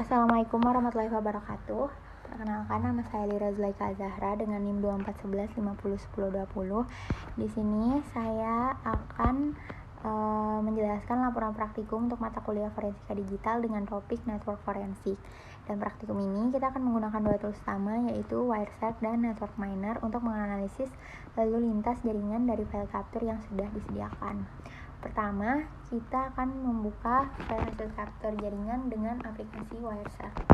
Assalamualaikum warahmatullahi wabarakatuh. Perkenalkan, nama saya Lira Zulaika Zahra dengan NIM 2411501020. Di sini saya akan menjelaskan laporan praktikum untuk mata kuliah Forensika Digital dengan topik Network Forensik. Dan praktikum ini kita akan menggunakan dua tools utama, yaitu Wireshark dan Network Miner untuk menganalisis lalu lintas jaringan dari file capture yang sudah disediakan. Pertama, kita akan membuka file hasil capture jaringan dengan aplikasi Wireshark.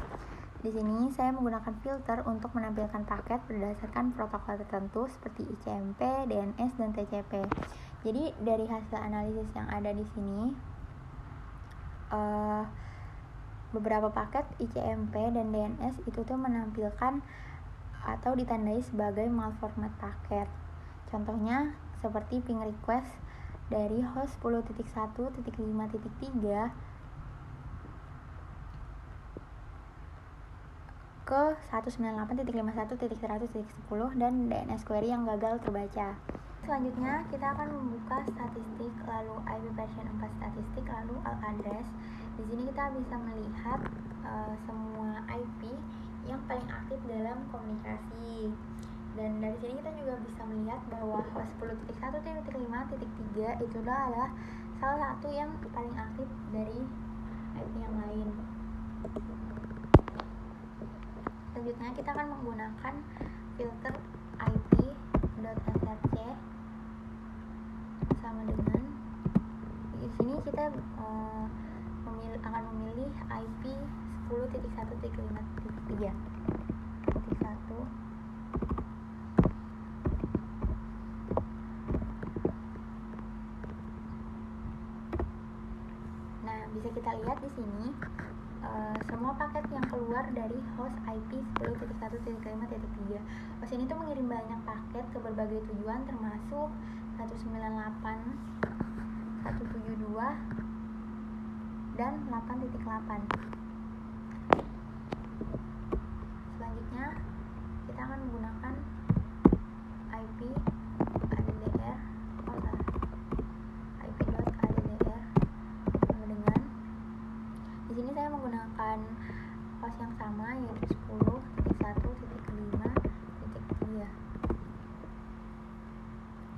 Di sini saya menggunakan filter untuk menampilkan paket berdasarkan protokol tertentu seperti ICMP, DNS, dan TCP. Jadi dari hasil analisis yang ada di sini, beberapa paket ICMP dan DNS itu tuh menampilkan atau ditandai sebagai malformat paket. Contohnya seperti ping request dari host 10.1.5.3 ke 198.51.100.10 dan DNS query yang gagal terbaca. Selanjutnya kita akan membuka statistik, lalu IP version 4 statistik, lalu alt address. Di sini kita bisa melihat semua IP yang paling aktif dalam komunikasi. Dan dari sini kita juga bisa melihat bahwa host 10.1.5.3 itu adalah salah satu yang paling aktif dari IP yang lain. Selanjutnya kita akan menggunakan filter IP.src sama dengan di sini kita akan memilih IP 10.1.5.3. Nah, bisa kita lihat di sini semua paket yang keluar dari host IP 10.1.5.3. Host ini tuh mengirim banyak paket ke berbagai tujuan termasuk 198, 172, dan 8.8. Selanjutnya kita akan menggunakan IP ADDR IP.ADDR sama dengan di sini saya menggunakan host yang sama, yaitu 10.1.5.3.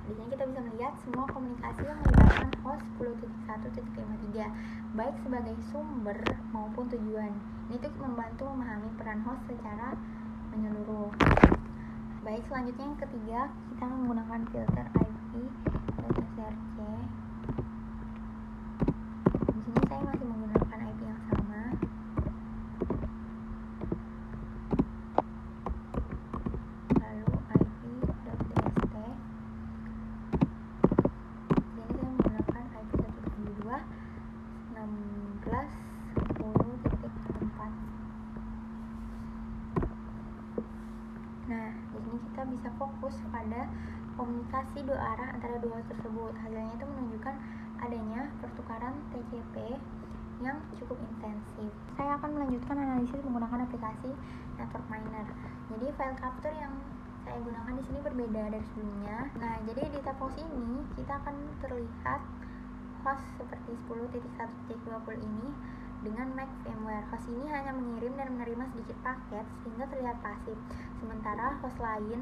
Di sini kita bisa melihat semua komunikasi yang melibatkan host 10.1.5.3, baik sebagai sumber maupun tujuan. Ini tuh membantu memahami peran host secara menyeluruh. Baik, selanjutnya yang ketiga, kita menggunakan filter IP.src. Di sini saya masih menggunakan IP yang sama. Lalu IP.dst. Di sini saya menggunakan IP 172 16.10.4. Nah, di sini kita bisa fokus pada komunikasi dua arah antara dua host tersebut. Hasilnya itu menunjukkan adanya pertukaran TCP yang cukup intensif. Saya akan melanjutkan analisis menggunakan aplikasi Network Miner. Jadi file capture yang saya gunakan di sini berbeda dari sebelumnya. Nah, jadi di tab host ini kita akan terlihat host seperti 10.1.20 ini dengan MAC VMware. Host ini hanya mengirim dan menerima sedikit paket sehingga terlihat pasif. Sementara host lain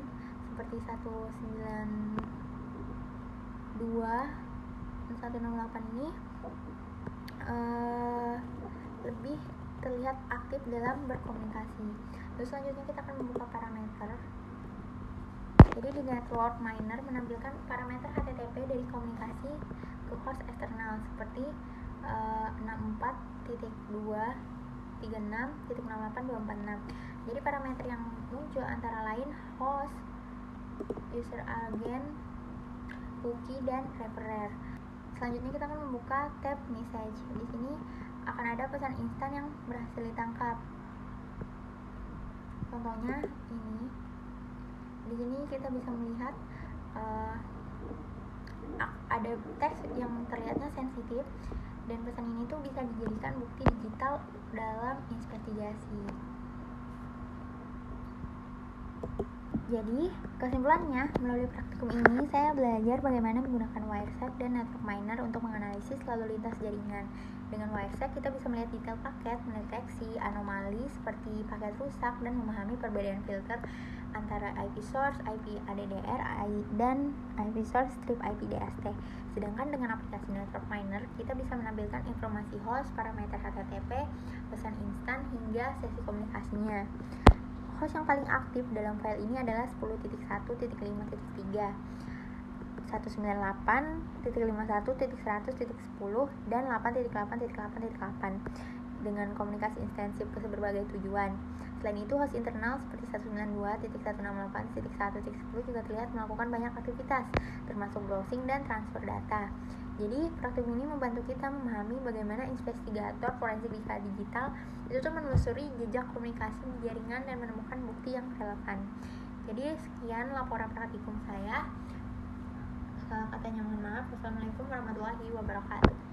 seperti 192 dan 168 ini lebih terlihat aktif dalam berkomunikasi. Terus selanjutnya kita akan membuka parameter. Jadi di Network Miner menampilkan parameter HTTP dari komunikasi ke host eksternal seperti 64.236.68.246. Jadi parameter yang muncul antara lain host, user agent, cookie, dan referrer. Selanjutnya kita akan membuka tab message. Di sini akan ada pesan instan yang berhasil ditangkap. Contohnya ini. Di sini kita bisa melihat ada teks yang terlihatnya sensitif dan pesan ini tuh bisa dijadikan bukti digital dalam investigasi. Jadi, kesimpulannya, melalui praktikum ini saya belajar bagaimana menggunakan Wireshark dan Network Miner untuk menganalisis lalu lintas jaringan. Dengan Wireshark, kita bisa melihat detail paket, mendeteksi anomali seperti paket rusak, dan memahami perbedaan filter antara IP source, IP ADDR, dan IP source strip IP DST. Sedangkan dengan aplikasi Network Miner, kita bisa menampilkan informasi host, parameter HTTP, pesan instan, hingga sesi komunikasinya. Host yang paling aktif dalam file ini adalah 10.1.5.3, 198.51.100.10, dan 8.8.8.8 dengan komunikasi ekstensif ke berbagai tujuan. Selain itu, host internal seperti 192.168.1.10 juga terlihat melakukan banyak aktivitas, termasuk browsing dan transfer data. Jadi, praktikum ini membantu kita memahami bagaimana investigator forensik digital itu tuh menelusuri jejak komunikasi di jaringan dan menemukan bukti yang relevan. Jadi, sekian laporan praktikum saya. Salah katanya mohon maaf. Wassalamualaikum warahmatullahi wabarakatuh.